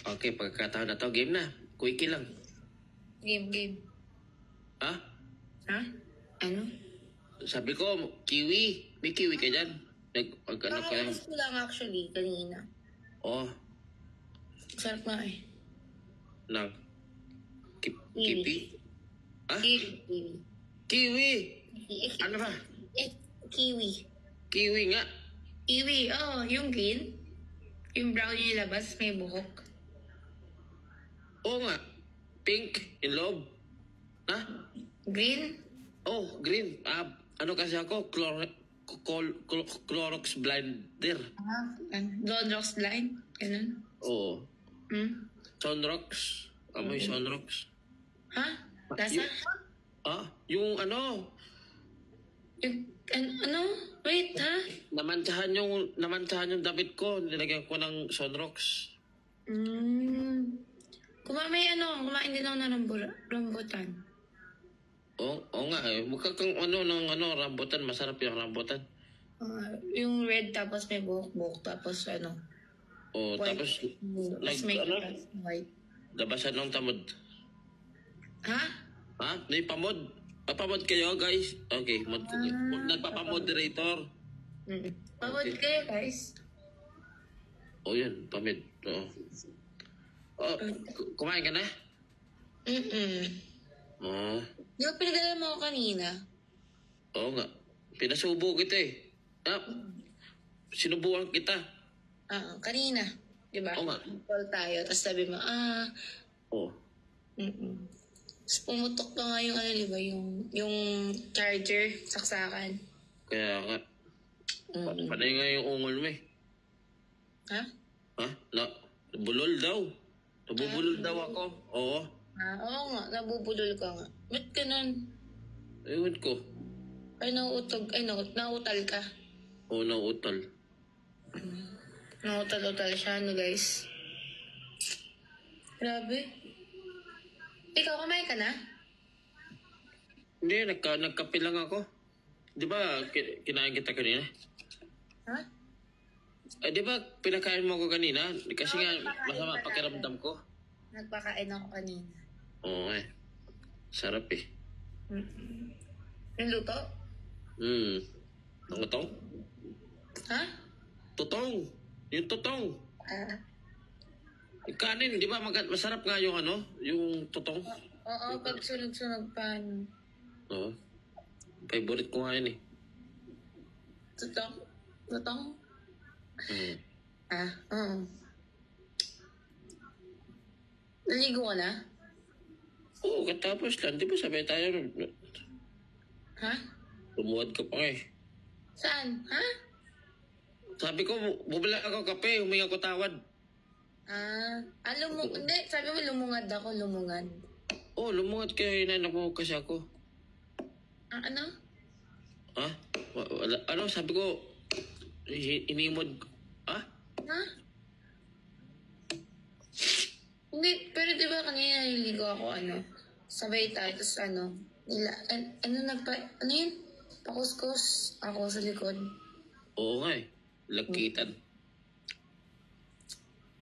Okay, pagkataon na to, game na. Quickie lang. Game. Ha? Ha? Ano? Sabi ko, kiwi. May kiwi ka dyan. Ano ka lang? Kakakulis ko lang actually kanina. Oh, Sarap nga eh. lang. Kiwi. Kipi? Ha? Kiwi. Kiwi! Ano ba? Kiwi. Kiwi nga. Kiwi, yung green. Yung brown yung labas, may buhok. Oo nga. Pink in loob. Ha? Green? Oh, green. Ano kasi ako? Clorox blinder. Donrox line? Ganun? Oo. Hmm? Sunrox. Amoy Sunrox. Ha? Lasa? Yung ano? Ano? Wait, ha? Namansahan yung damit ko. Nilagyan ko ng Sunrox. Kumain din ako ng rambutan. Oo nga eh. Mukha kang rambutan. Masarap yung rambutan. Yung red tapos may buhok-buhok tapos Oo, white. tapos Tapos may white. labasan ng tamod. Ha? Ha? May pamod. Papamod kayo, guys. Okay, nagpapamoderator. Pagod kayo, guys. Yun, pamid. Oo. Kumain ka na? Oo. Di ba pinagdala mo ako kanina? Oo nga. Pinasubo kita eh. Sinubukan kita. Kanina. Di ba? Oo nga. Call tayo. Tapos sabi mo, Oo. Tapos pumutok na nga yung di ba? Yung charger, saksakan. Kaya nga. Panay nga yung ungol mo eh. Ha? Ha? Bulol daw. Nabubulol daw ako. Oo. Oo nga, nabubulol ka nga. Ba't ganun? Ewan ko. Ay, nautal ka. Oo, nautal. Nautal siya, guys. Grabe. Ikaw, kumain ka na? Hindi, nagkape lang ako. Di ba, kinain kita kanina? Ha? Di ba, pinakain mo ako kanina? Kasi nga, masama pakiramdam ko. Nagpakain ako kanina. Oo eh. Sarap eh. Yung luto? Ang utong? Ha? Tutong. Yung tutong. Yung kanin, di ba masarap nga yung yung tutong? Oo, pag sunog-sunog pa. Oo. Favorite ko nga yun eh. Tutong? Oo. Naligo ka na? Oo, katapos lang. Di ba sabay tayo? Ha? Lumuwad ka pa nga eh. Saan? Ha? Sabi ko, bubala ako kape, huminga ko tawad. Hindi, sabi mo lumungad ako, lumungad. Oo, lumungad kayo, inanak kasi ako. Ano? Ha? Sabi ko, inimod. Ha? Ha? Hindi, pero di ba kanina naliligo ako, sabay tayo, tapos yun? Pakuskus ako sa likod. Oo nga eh, lakitan.